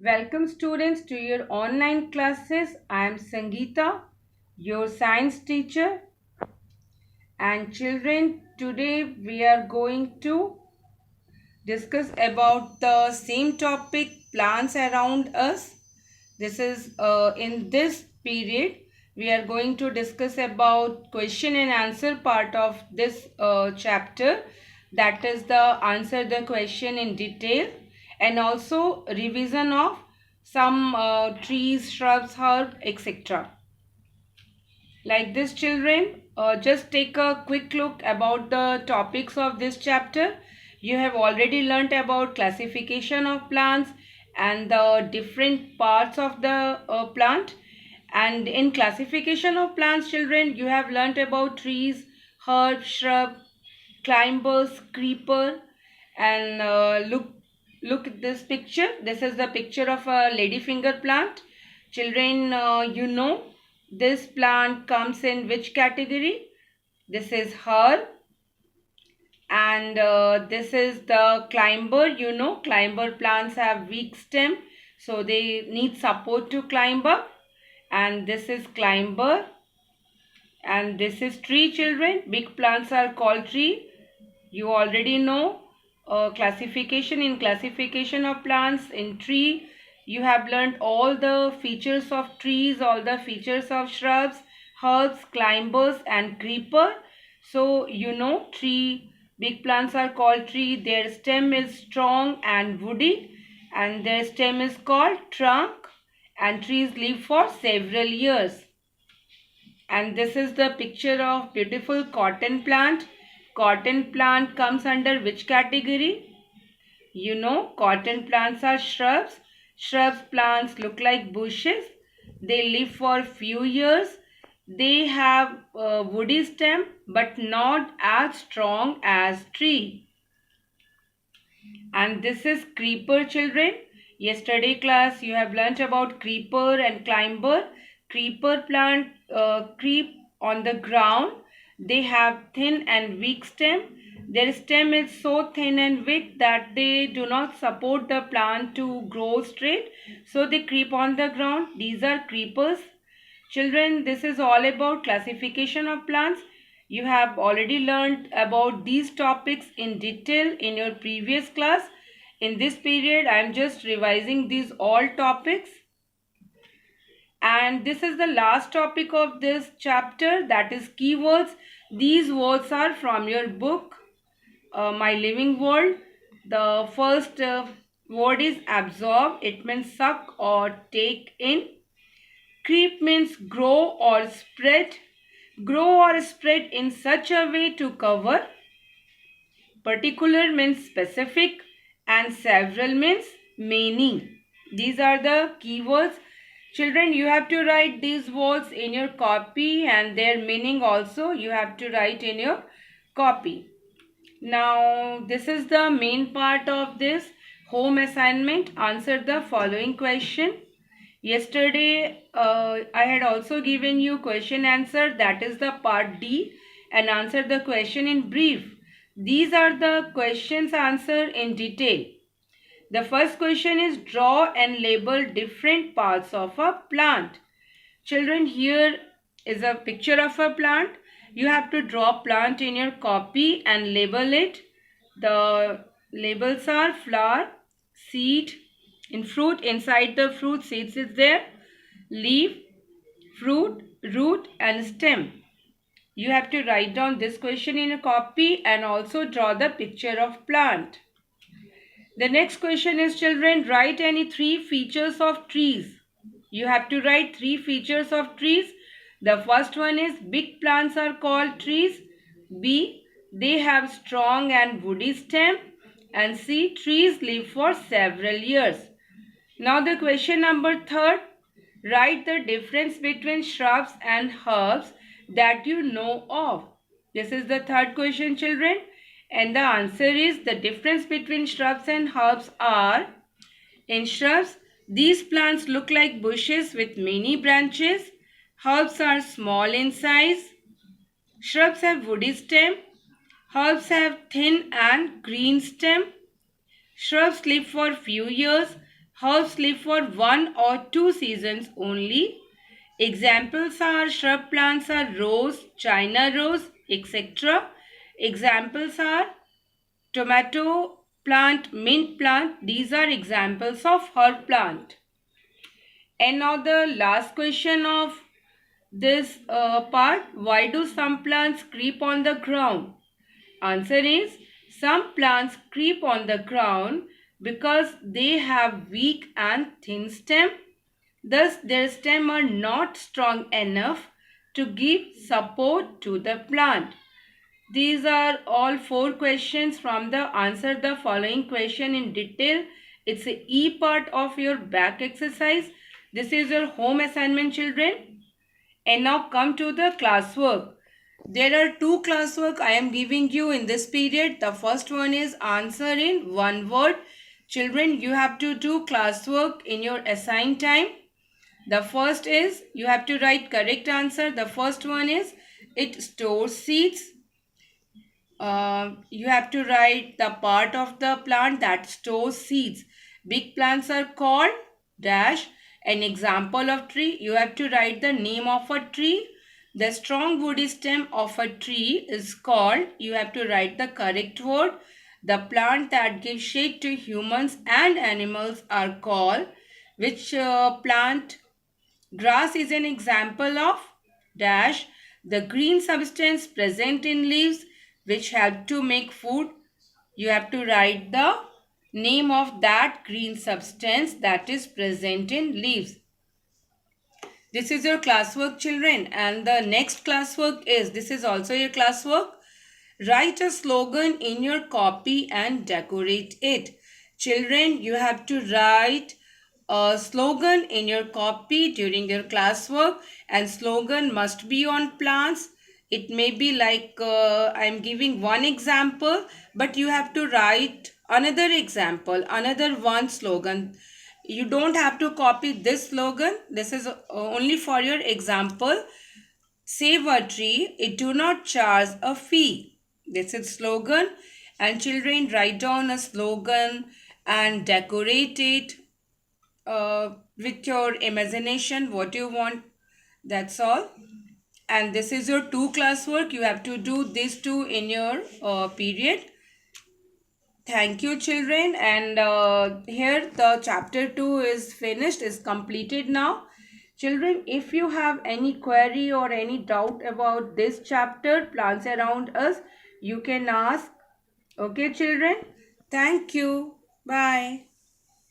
Welcome students to your online classes. I am Sangeeta, your science teacher. And children, today we are going to discuss about the same topic, plants around us. This is in this period we are going to discuss about question and answer part of this chapter, that is the answer the question in detail, and also revision of some trees, shrubs, herb, etc. Like this children, just take a quick look about the topics of this chapter. You have already learnt about classification of plants and the different parts of the plant. And in classification of plants children, you have learnt about trees, herb, shrub, climbers, creeper. And look at this picture. This is the picture of a ladyfinger plant. Children, this plant comes in which category? This is herb, and this is the climber. Climber plants have weak stem, so they need support to climb up. And this is climber, and this is tree children. Big plants are called tree. You already know classification of plants. In tree you have learned all the features of trees, all the features of shrubs, herbs, climbers and creeper. So tree, big plants are called tree. Their stem is strong and woody, and their stem is called trunk, and trees live for several years. And this is the picture of beautiful cotton plant. Cotton plant comes under which category? Cotton plants are shrubs. Shrubs plants look like bushes. They live for few years. They have a woody stem but not as strong as tree. And this is creeper children. Yesterday class you have learnt about creeper and climber. Creeper plant creep on the ground. They have thin and weak stem. Their stem is so thin and weak that they do not support the plant to grow straight, so they creep on the ground. These are creepers. Children, this is all about classification of plants. You have already learned about these topics in detail in your previous class. In this period, I am just revising these all topics. And this is the last topic of this chapter, that is keywords. These words are from your book, My Living World. The first word is absorb. It means suck or take in. Creep means grow or spread. Grow or spread in such a way to cover. Particular means specific, and several means many. These are the keywords. Children, you have to write these words in your copy, and their meaning also you have to write in your copy. Now, this is the main part of this home assignment. Answer the following question. Yesterday, I had also given you question answer, that is the part D, and answer the question in brief. These are the questions answered in detail. The first question is draw and label different parts of a plant. Children, here is a picture of a plant. You have to draw plant in your copy and label it. The labels are flower, seed, in fruit, inside the fruit seeds is there, leaf, fruit, root and stem. You have to write down this question in a copy and also draw the picture of plant. The next question is, children, write any three features of trees. You have to write three features of trees. The first one is big plants are called trees. B, they have strong and woody stem. And C, trees live for several years. Now the question number third, write the difference between shrubs and herbs that you know of. This is the third question children, and the answer is the difference between shrubs and herbs are, in shrubs these plants look like bushes with many branches. Herbs are small in size. Shrubs have woody stem. Herbs have thin and green stem. Shrubs live for few years. Herbs live for 1 or 2 seasons only. Examples are shrub plants are rose, China rose, etc. Examples are tomato plant, mint plant. These are examples of herb plant. And now the last question of this part, why do some plants creep on the ground? Answer is, some plants creep on the ground because they have weak and thin stem. Thus, their stem are not strong enough to give support to the plant. These are all 4 questions from the answer the following question in detail. It's a E part of your back exercise. This is your home assignment, children. And now come to the classwork. There are 2 classwork I am giving you in this period. The first one is answer in 1 word. Children, you have to do classwork in your assigned time. The first is you have to write correct answer. The first one is it stores seeds. You have to write the part of the plant that stores seeds. Big plants are called dash. An example of tree, you have to write the name of a tree. The strong woody stem of a tree is called, you have to write the correct word. The plant that gives shade to humans and animals are called, which plant? Grass is an example of dash. The green substance present in leaves which help to make food. You have to write the name of that green substance that is present in leaves. This is your classwork, children, and the next classwork is, this is also your classwork. Write a slogan in your copy and decorate it. Children, you have to write a slogan in your copy during your classwork, and slogan must be on plants. It may be like I'm giving one example, but you have to write another example, another one slogan. You don't have to copy this slogan. This is only for your example. Save a tree, it do not charge a fee. This is slogan, and children write down a slogan and decorate it with your imagination, what you want. That's all. And this is your 2 classwork. You have to do these 2 in your period. Thank you, children. And here the chapter 2 is finished, is completed now. Children, if you have any query or any doubt about this chapter, plants around us, you can ask. Okay, children? Thank you. Bye.